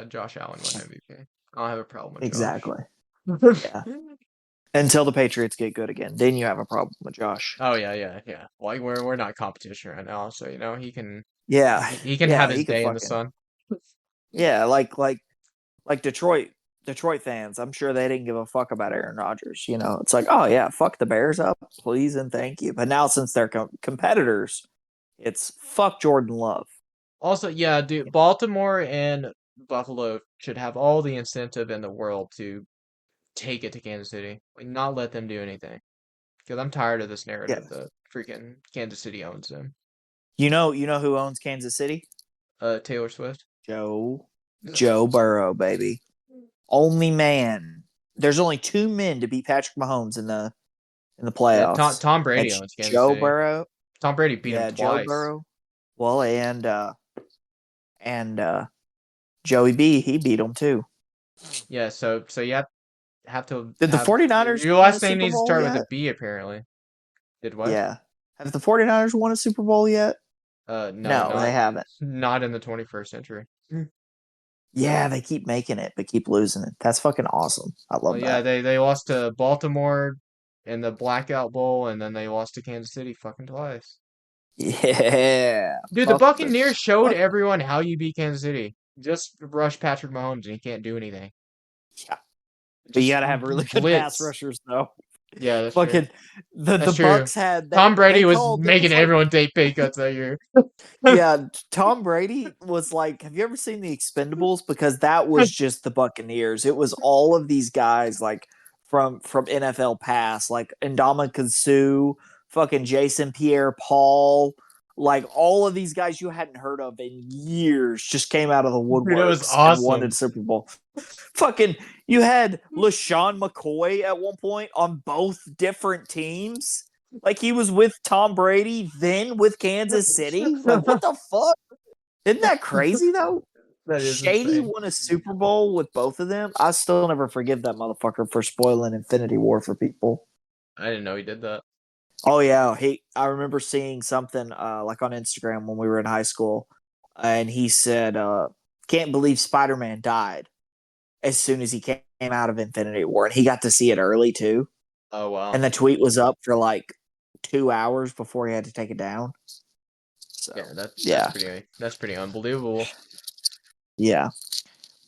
Speaker 2: Josh Allen won MVP. I don't have a problem with
Speaker 1: Exactly.
Speaker 2: Josh.
Speaker 1: Yeah. Until the Patriots get good again. Then you have a problem with Josh.
Speaker 2: Oh yeah. Like we're not competition right now, so he can
Speaker 1: Yeah.
Speaker 2: he can
Speaker 1: Yeah,
Speaker 2: have his
Speaker 1: he can
Speaker 2: day in the
Speaker 1: fucking-
Speaker 2: sun.
Speaker 1: Yeah, like Detroit fans, I'm sure they didn't give a fuck about Aaron Rodgers. It's like, oh yeah, fuck the Bears up, please and thank you. But now since they're competitors, it's fuck Jordan Love.
Speaker 2: Also, yeah, dude, Baltimore and Buffalo should have all the incentive in the world to take it to Kansas City. Like, not let them do anything. Because I'm tired of this narrative that freaking Kansas City owns them.
Speaker 1: You know who owns Kansas City?
Speaker 2: Taylor Swift.
Speaker 1: Joe Burrow, baby. Only man. There's only 2 men to beat Patrick Mahomes in the playoffs.
Speaker 2: Tom Brady
Speaker 1: It's
Speaker 2: owns Kansas
Speaker 1: Joe
Speaker 2: City.
Speaker 1: Burrow.
Speaker 2: Tom Brady beat him
Speaker 1: Joe
Speaker 2: twice.
Speaker 1: Burrow. Well, and Joey B, he beat him too.
Speaker 2: Yeah, so you have to
Speaker 1: Did the 49ers
Speaker 2: your
Speaker 1: win
Speaker 2: last
Speaker 1: the
Speaker 2: name
Speaker 1: Super
Speaker 2: needs to
Speaker 1: Bowl
Speaker 2: start with
Speaker 1: yet?
Speaker 2: a B apparently. Did what?
Speaker 1: Yeah. Have the 49ers won a Super Bowl yet?
Speaker 2: No,
Speaker 1: they haven't.
Speaker 2: Not in the 21st century.
Speaker 1: Yeah, they keep making it, but keep losing it. That's fucking awesome. I love
Speaker 2: Yeah,
Speaker 1: that.
Speaker 2: they lost to Baltimore in the Blackout Bowl, and then they lost to Kansas City fucking twice.
Speaker 1: Yeah.
Speaker 2: Dude, the
Speaker 1: Fuck
Speaker 2: Buccaneers showed
Speaker 1: fuck-
Speaker 2: everyone how you beat Kansas City. Just rush Patrick Mahomes, and he can't do anything.
Speaker 1: Yeah. But you
Speaker 2: Just
Speaker 1: gotta have really good
Speaker 2: blitz.
Speaker 1: pass rushers, though.
Speaker 2: Yeah, that's true.
Speaker 1: Fucking the
Speaker 2: That's true.
Speaker 1: Bucks had
Speaker 2: Tom Brady
Speaker 1: they
Speaker 2: was
Speaker 1: called- it
Speaker 2: making
Speaker 1: like-
Speaker 2: everyone take pay cuts that year.
Speaker 1: Yeah, Tom Brady was like, have you ever seen the Expendables? Because that was just the Buccaneers. It was all of these guys like from NFL past, like Ndamukong Suh, fucking Jason Pierre-Paul, like all of these guys you hadn't heard of in years just came out of the woodworks
Speaker 2: was
Speaker 1: and won
Speaker 2: awesome.
Speaker 1: the Super Bowl. Fucking, you had LaShawn McCoy at one point on both different teams. Like he was with Tom Brady, then with Kansas City. Like what the fuck? Isn't that crazy though?
Speaker 2: That is
Speaker 1: Shady
Speaker 2: insane.
Speaker 1: won a Super Bowl with both of them. I still never forgive that motherfucker for spoiling Infinity War for people.
Speaker 2: I didn't know he did that.
Speaker 1: Oh yeah, I remember seeing something like on Instagram when we were in high school, and he said, "Can't believe Spider-Man died as soon as he came out of Infinity War, and he got to see it early too."
Speaker 2: Oh wow.
Speaker 1: And the tweet was up for like 2 hours before he had to take it down. So
Speaker 2: That's pretty unbelievable.
Speaker 1: yeah.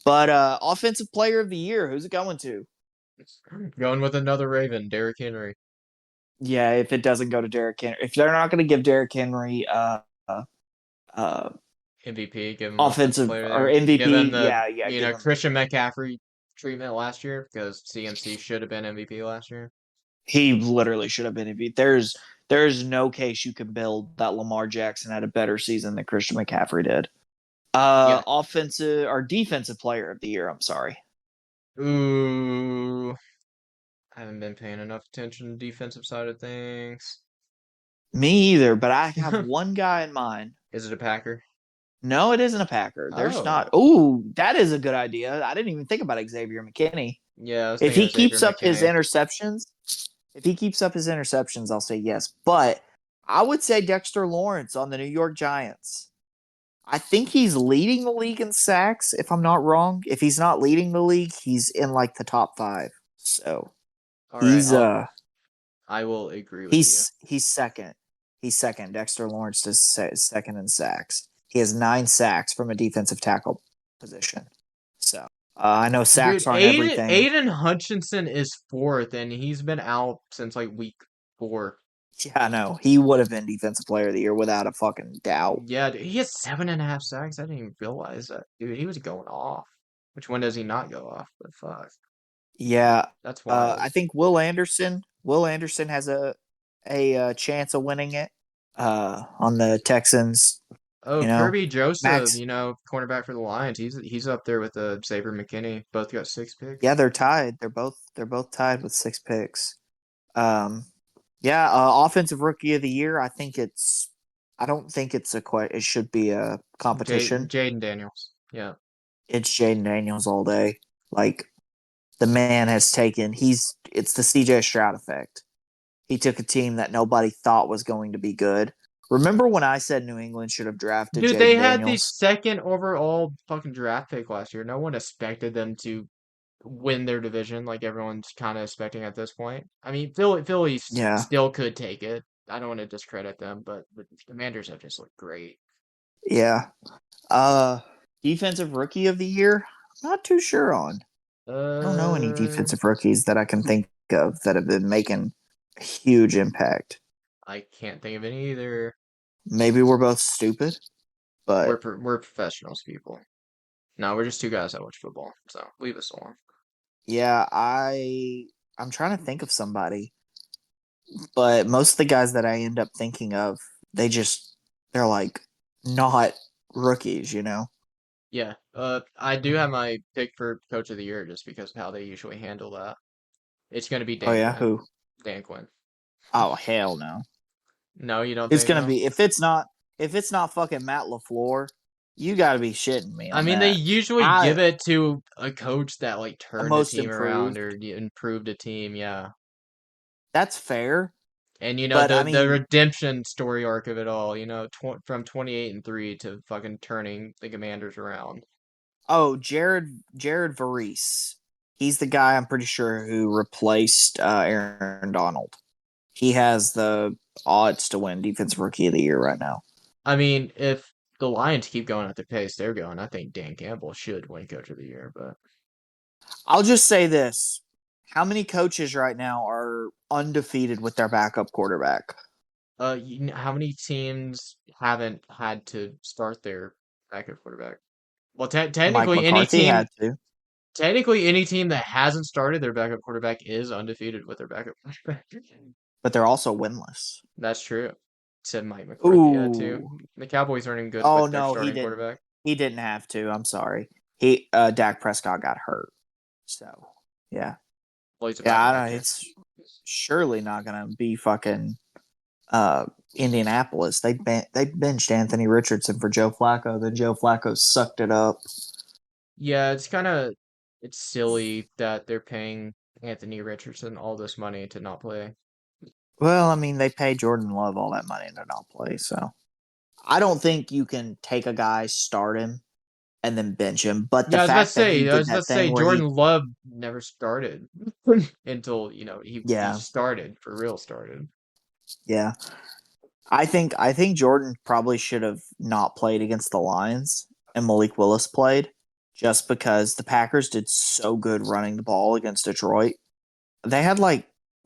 Speaker 1: But offensive player of the year, who's it going to?
Speaker 2: Going with another Raven, Derrick Henry.
Speaker 1: Yeah, if it doesn't go to Derrick Henry, if they're not going to give Derrick Henry
Speaker 2: MVP, give him
Speaker 1: offensive
Speaker 2: player
Speaker 1: or
Speaker 2: there.
Speaker 1: MVP,
Speaker 2: Give him the,
Speaker 1: yeah,
Speaker 2: you know, Christian McCaffrey treatment last year because CMC should have been MVP last year.
Speaker 1: He literally should have been MVP. There's no case you can build that Lamar Jackson had a better season than Christian McCaffrey did. Offensive or defensive player of the year, I'm sorry.
Speaker 2: Ooh. I haven't been paying enough attention to the defensive side of things.
Speaker 1: Me either, but I have one guy in mind.
Speaker 2: Is it a Packer?
Speaker 1: No, it isn't a Packer. There's
Speaker 2: Oh.
Speaker 1: not. Ooh, that is a good idea. I didn't even think about Xavier McKinney.
Speaker 2: Yeah, I was
Speaker 1: If he
Speaker 2: thinking of
Speaker 1: keeps
Speaker 2: Xavier
Speaker 1: up his
Speaker 2: McKinney.
Speaker 1: interceptions, I'll say yes. But I would say Dexter Lawrence on the New York Giants. I think he's leading the league in sacks, if I'm not wrong. If he's not leading the league, he's in like the top 5. So
Speaker 2: All right,
Speaker 1: he's
Speaker 2: I will agree with
Speaker 1: he's second. He's second. Dexter Lawrence is second in sacks. He has 9 sacks from a defensive tackle position. So I know
Speaker 2: you.
Speaker 1: sacks
Speaker 2: Dude,
Speaker 1: aren't everything.
Speaker 2: Aiden Hutchinson is 4th, and he's been out since like week 4.
Speaker 1: Yeah, I know. He would have been defensive player of the year without a fucking doubt.
Speaker 2: Yeah, dude, he has 7.5 sacks. I didn't even realize that. Dude, he was going off. Which one does he not go off? But fuck.
Speaker 1: Yeah,
Speaker 2: That's wild.
Speaker 1: I think Will Anderson. Will Anderson has a chance of winning it. On the Texans.
Speaker 2: Oh,
Speaker 1: You know,
Speaker 2: Kirby Joseph,
Speaker 1: Max.
Speaker 2: cornerback for the Lions. He's up there with Saber McKinney. Both got 6
Speaker 1: Yeah,
Speaker 2: picks.
Speaker 1: they're tied. They're both tied with 6 picks. Um, yeah, offensive rookie of the year. I don't think it's it should be a competition.
Speaker 2: Jaden Daniels. Yeah.
Speaker 1: It's Jaden Daniels all day. Like the man has taken. It's the CJ Stroud effect. He took a team that nobody thought was going to be good. Remember when I said New England should have drafted
Speaker 2: Dude, they
Speaker 1: Jaden
Speaker 2: had the
Speaker 1: Daniels?
Speaker 2: second overall fucking draft pick last year. No one expected them to win their division like everyone's kind of expecting at this point. I mean, Philly
Speaker 1: Yeah,
Speaker 2: still could take it. I don't want to discredit them, but the Commanders have just looked great.
Speaker 1: yeah. Defensive rookie of the year. Not too sure on. I don't know any
Speaker 2: Uh,
Speaker 1: defensive rookies that I can think of that have been making a huge impact.
Speaker 2: I can't think of any either.
Speaker 1: Maybe we're both stupid, but
Speaker 2: We're professionals, people. No, we're just two guys that watch football, so leave us alone.
Speaker 1: yeah, I'm trying to think of somebody, but most of the guys that I end up thinking of, they're like not rookies, you know?
Speaker 2: Yeah, I do have my pick for Coach of the Year just because of how they usually handle that. It's going to be
Speaker 1: Oh
Speaker 2: Dan
Speaker 1: yeah,
Speaker 2: Quinn.
Speaker 1: who?
Speaker 2: Dan Quinn.
Speaker 1: Oh hell no.
Speaker 2: No, you don't
Speaker 1: It's
Speaker 2: think
Speaker 1: gonna
Speaker 2: so?
Speaker 1: be if it's not fucking Matt LaFleur, you gotta be shitting me
Speaker 2: I
Speaker 1: on
Speaker 2: mean, they
Speaker 1: that.
Speaker 2: usually give it to a coach that like turned a
Speaker 1: Most
Speaker 2: team around or
Speaker 1: improved.
Speaker 2: improved a team, yeah.
Speaker 1: That's fair,
Speaker 2: And
Speaker 1: but I
Speaker 2: the
Speaker 1: mean,
Speaker 2: redemption story arc of it all, from 28-3 to fucking turning the Commanders around.
Speaker 1: oh, Jared Varese. He's the guy I'm pretty sure who replaced Aaron Donald. He has the odds to win Defensive Rookie of the Year right now.
Speaker 2: I mean, if the Lions keep going at the pace they're going, I think Dan Campbell should win Coach of the Year, but
Speaker 1: I'll just say this: how many coaches right now are undefeated with their backup quarterback?
Speaker 2: how many teams haven't had to start their backup quarterback? Well,
Speaker 1: Mike McCarthy had to,
Speaker 2: technically any team that hasn't started their backup quarterback is undefeated with their backup quarterback.
Speaker 1: but they're also winless.
Speaker 2: That's true. Said Mike McCarthy had to.
Speaker 1: Ooh.
Speaker 2: The Cowboys aren't even good
Speaker 1: Oh
Speaker 2: with their
Speaker 1: no, he
Speaker 2: starting
Speaker 1: didn't.
Speaker 2: quarterback.
Speaker 1: He didn't have to. I'm sorry. Dak Prescott got hurt. So yeah.
Speaker 2: Well, he's a
Speaker 1: Yeah,
Speaker 2: backup
Speaker 1: I
Speaker 2: next
Speaker 1: don't
Speaker 2: year.
Speaker 1: it's surely not gonna be fucking Indianapolis. They benched Anthony Richardson for Joe Flacco, then Joe Flacco sucked it up.
Speaker 2: Yeah, it's silly that they're paying Anthony Richardson all this money to not play.
Speaker 1: Well, I mean, they paid Jordan Love all that money to not play, so I don't think you can take a guy, start him, and then bench him. But the
Speaker 2: Yeah,
Speaker 1: fact that he
Speaker 2: I
Speaker 1: did
Speaker 2: was about
Speaker 1: that
Speaker 2: to say
Speaker 1: thing where
Speaker 2: Jordan Love never started until, he
Speaker 1: yeah,
Speaker 2: started, for real started.
Speaker 1: yeah. I think Jordan probably should have not played against the Lions and Malik Willis played just because the Packers did so good running the ball against Detroit. They had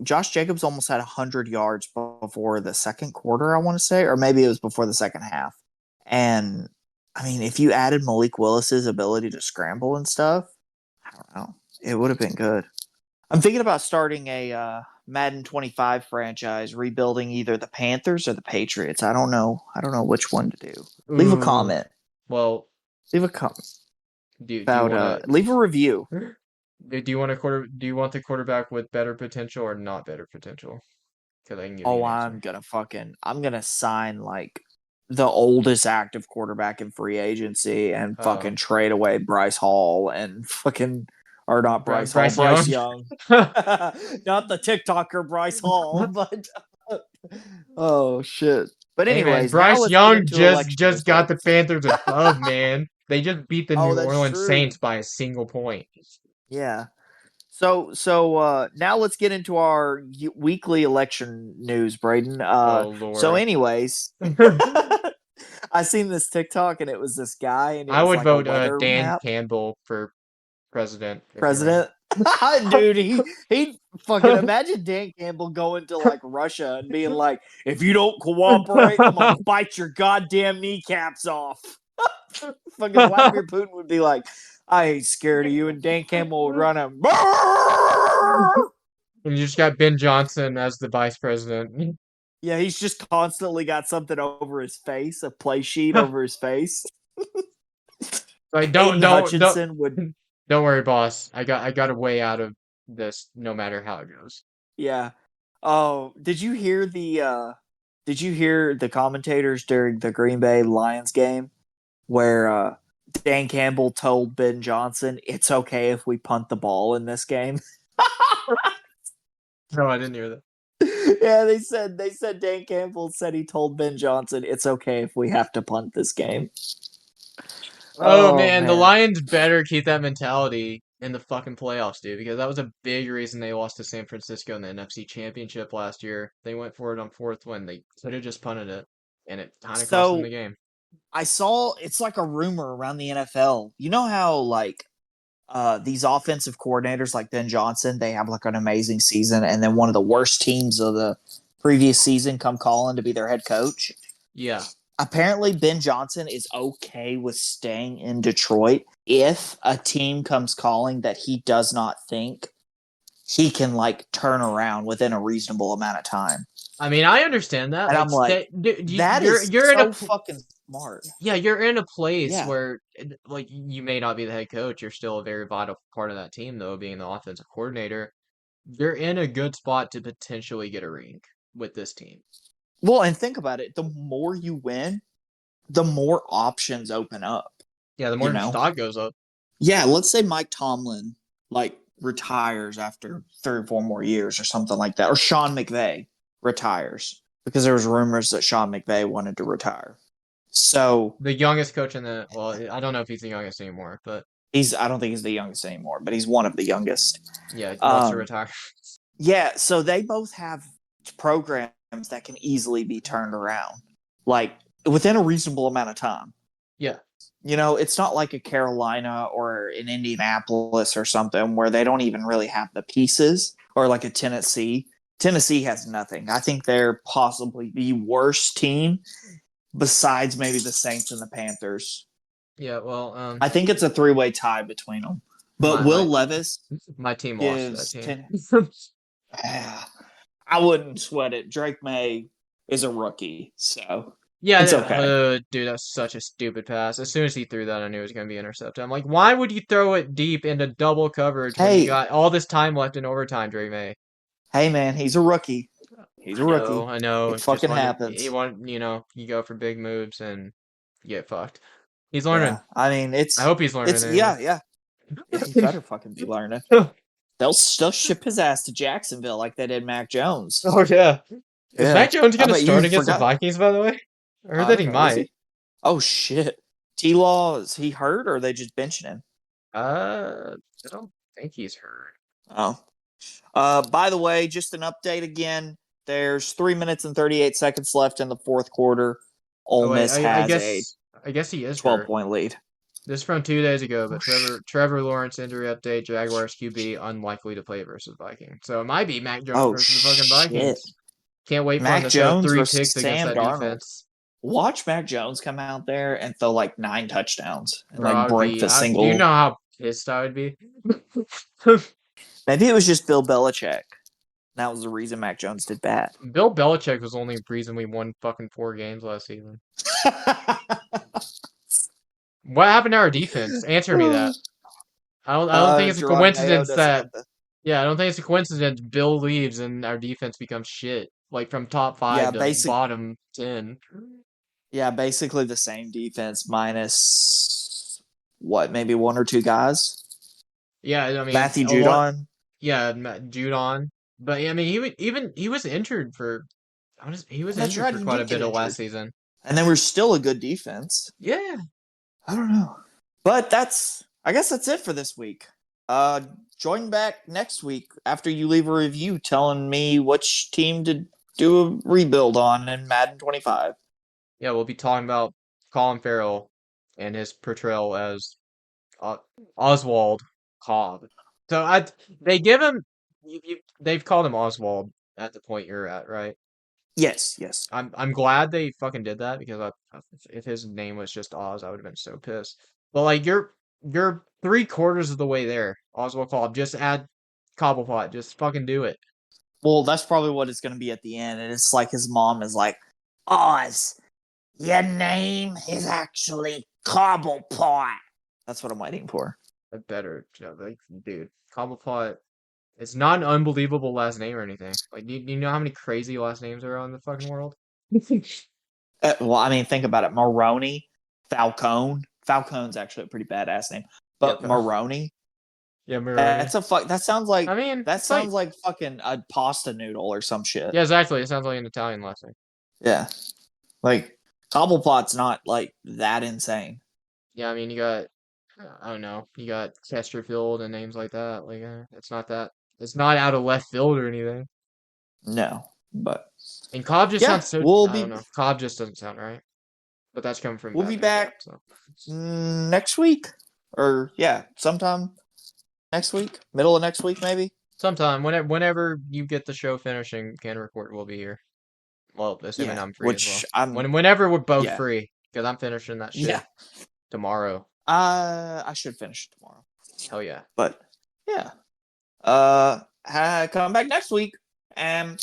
Speaker 1: Josh Jacobs almost had 100 yards before the second quarter, I want to say, or maybe it was before the second half. And I mean, if you added Malik Willis's ability to scramble and stuff, I don't know, it would have been good. I'm thinking about starting a Madden 25 franchise, rebuilding either the Panthers or the Patriots. I don't know. I don't know which one to do. Leave a
Speaker 2: Ooh,
Speaker 1: comment.
Speaker 2: well,
Speaker 1: Leave a comment
Speaker 2: do you
Speaker 1: about
Speaker 2: want
Speaker 1: leave a review.
Speaker 2: to do you want the quarterback with better potential or not better potential? Because I can give you
Speaker 1: Oh,
Speaker 2: an answer.
Speaker 1: I'm gonna sign the oldest active quarterback in free agency and
Speaker 2: Oh,
Speaker 1: fucking trade away Bryce Hall and fucking or not Bryce Hall,
Speaker 2: Bryce Young.
Speaker 1: Bryce Young. Not the TikToker Bryce Hall, but oh shit. But
Speaker 2: Hey man,
Speaker 1: anyways, now
Speaker 2: Bryce
Speaker 1: let's get
Speaker 2: Young
Speaker 1: into
Speaker 2: just
Speaker 1: election
Speaker 2: got the
Speaker 1: results.
Speaker 2: Panthers a dub, man. They just beat the
Speaker 1: Oh,
Speaker 2: New
Speaker 1: that's
Speaker 2: Orleans
Speaker 1: true.
Speaker 2: Saints by a single point.
Speaker 1: Yeah. So now let's get into our weekly election news, Braden.
Speaker 2: Oh
Speaker 1: So
Speaker 2: Lord.
Speaker 1: anyways, I seen this TikTok and it was this guy and it
Speaker 2: I
Speaker 1: was
Speaker 2: would
Speaker 1: like a
Speaker 2: vote
Speaker 1: weather
Speaker 2: Dan
Speaker 1: map.
Speaker 2: Campbell for president if he ran.
Speaker 1: President. Dude, he fucking imagine Dan Campbell going to Russia and being like, if you don't cooperate, I'm gonna bite your goddamn kneecaps off. Fucking Vladimir Putin would be like, I ain't scared of you, and Dan Campbell would run him.
Speaker 2: And you just got Ben Johnson as the vice president.
Speaker 1: Yeah, he's just constantly got something over his face, a play sheet over his face.
Speaker 2: Like
Speaker 1: Aiden Hutchinson would.
Speaker 2: don't worry, boss. I got a way out of this, no matter how it goes.
Speaker 1: Yeah. Oh, did you hear the commentators during the Green Bay Lions game where Dan Campbell told Ben Johnson, "It's okay if we punt the ball in this game"?
Speaker 2: No, I didn't hear that.
Speaker 1: Yeah, they said Dan Campbell said he told Ben Johnson, "It's okay if we have to punt this game."
Speaker 2: Oh man, the Lions better keep that mentality in the fucking playoffs, dude, because that was a big reason they lost to San Francisco in the NFC Championship last year. They went for it on fourth when they could have just punted it, and it kind of cost them the game.
Speaker 1: I saw it's like a rumor around the NFL. You know how like these offensive coordinators like Ben Johnson, they have like an amazing season, and then one of the worst teams of the previous season come calling to be their head coach.
Speaker 2: Yeah.
Speaker 1: Apparently, Ben Johnson is okay with staying in Detroit if a team comes calling that he does not think he can like turn around within a reasonable amount of time.
Speaker 2: I mean, I understand that.
Speaker 1: And I'm like, you're so fucking smart.
Speaker 2: Yeah, you're in a place where, like, you may not be the head coach. You're still a very vital part of that team, though, being the offensive coordinator. You're in a good spot to potentially get a ring with this team.
Speaker 1: Well, and think about it. The more you win, the more options open up.
Speaker 2: Yeah, the more your stock goes up.
Speaker 1: Yeah, let's say Mike Tomlin, like, retires after 3 or 4 more years or something like that. Or Sean McVay retires. Because there was rumors that Sean McVay wanted to retire. So
Speaker 2: the youngest coach in the I don't know if he's the youngest anymore, but
Speaker 1: I don't think he's the youngest anymore, but he's one of the youngest.
Speaker 2: Yeah, he wants to retire.
Speaker 1: Yeah, so they both have programs that can easily be turned around, like within a reasonable amount of time.
Speaker 2: Yeah.
Speaker 1: You know, it's not like a Carolina or an Indianapolis or something where they don't even really have the pieces, or like a Tennessee. Tennessee has nothing. I think they're possibly the worst team besides maybe the Saints and the Panthers.
Speaker 2: Yeah, well,
Speaker 1: I think it's a 3-way tie between them. But Will Levis,
Speaker 2: my team lost to that team.
Speaker 1: I wouldn't sweat it. Drake May is a rookie, so
Speaker 2: yeah,
Speaker 1: it's okay.
Speaker 2: Dude, that's such a stupid pass. As soon as he threw that, I knew it was going to be intercepted. I'm like, why would you throw it deep into double coverage when you got all this time left in overtime, Drake May?
Speaker 1: Hey, man, he's a rookie. He's a rookie.
Speaker 2: I know.
Speaker 1: It fucking happens.
Speaker 2: You go for big moves and you get fucked. He's learning.
Speaker 1: Yeah, I mean, I
Speaker 2: hope he's learning.
Speaker 1: Yeah, he better fucking be learning. They'll ship his ass to Jacksonville like they did Mac Jones.
Speaker 2: Oh, yeah. Is Mac Jones going to start against the Vikings, by the way? I heard that he might.
Speaker 1: Oh, shit. T-Law, is he hurt, or are they just benching him?
Speaker 2: I don't think he's hurt.
Speaker 1: Oh. By the way, just an update again. There's 3 minutes and 38 seconds left in the fourth quarter. Ole Miss has
Speaker 2: I guess he is
Speaker 1: 12-point lead.
Speaker 2: This is from 2 days ago, but Trevor Lawrence injury update, Jaguars QB unlikely to play versus Vikings. So it might be Mac Jones versus the fucking Vikings. Can't wait for him to throw 3 picks against that defense.
Speaker 1: Watch Mac Jones come out there and throw like 9 touchdowns and like break the single.
Speaker 2: You know how pissed I would be?
Speaker 1: Maybe it was just Bill Belichick. That was the reason Mac Jones did bad.
Speaker 2: Bill Belichick was the only reason we won fucking 4 games last season. What happened to our defense? Answer me that. I don't think it's a coincidence that. Yeah, I don't think it's a coincidence Bill leaves and our defense becomes shit. Like from top 5 to bottom 10.
Speaker 1: Yeah, basically the same defense minus maybe 1 or 2 guys.
Speaker 2: Yeah, I mean
Speaker 1: Matthew Judon.
Speaker 2: Yeah, Judon. But I mean, he was injured for. He was injured for quite a bit of last season.
Speaker 1: And then we're still a good defense.
Speaker 2: Yeah.
Speaker 1: I don't know. But I guess that's it for this week. Join back next week after you leave a review telling me which team to do a rebuild on in Madden 25.
Speaker 2: Yeah, we'll be talking about Colin Farrell and his portrayal as Oswald Cobb. So they give him. They've called him Oswald at the point you're at, right?
Speaker 1: Yes.
Speaker 2: I'm glad they fucking did that because if his name was just Oz, I would have been so pissed. But like you're 3/4 of the way there, Oswald Cobb. Just add Cobblepot. Just fucking do it.
Speaker 1: Well, that's probably what it's going to be at the end. And it's like his mom is like, Oz, your name is actually Cobblepot. That's what I'm waiting for.
Speaker 2: I better, like, dude, Cobblepot. It's not an unbelievable last name or anything. Like, do you know how many crazy last names are on the fucking world?
Speaker 1: Well, I mean, think about it. Maroney, Falcone. Falcone's actually a pretty badass name. But
Speaker 2: Yeah,
Speaker 1: Maroney,
Speaker 2: Yeah, Maroney.
Speaker 1: that's a fuck. That sounds like
Speaker 2: I mean,
Speaker 1: that
Speaker 2: it's like-
Speaker 1: sounds like fucking a pasta noodle or some shit.
Speaker 2: Yeah, exactly. It sounds like an Italian last name.
Speaker 1: Yeah. Like Cobblepot's not like that insane.
Speaker 2: Yeah, I mean, you got, I don't know, you got Chesterfield and names like that. Like, it's not out of left field or anything.
Speaker 1: No, but
Speaker 2: And Cobb just
Speaker 1: Yeah,
Speaker 2: sounds so,
Speaker 1: we'll
Speaker 2: I
Speaker 1: be-
Speaker 2: don't know. Cobb just doesn't sound right. But that's coming from
Speaker 1: We'll be
Speaker 2: Batman,
Speaker 1: back.
Speaker 2: So.
Speaker 1: next week, or sometime next week, middle of next week, maybe.
Speaker 2: Sometime, whenever you get the show finished and can record, we'll be here. Well, assuming I'm free as
Speaker 1: which
Speaker 2: well.
Speaker 1: I'm.
Speaker 2: Whenever we're both
Speaker 1: Yeah.
Speaker 2: free, because I'm finishing that shit
Speaker 1: Yeah.
Speaker 2: tomorrow.
Speaker 1: I should finish tomorrow,
Speaker 2: Hell yeah.
Speaker 1: but yeah. Come back next week and.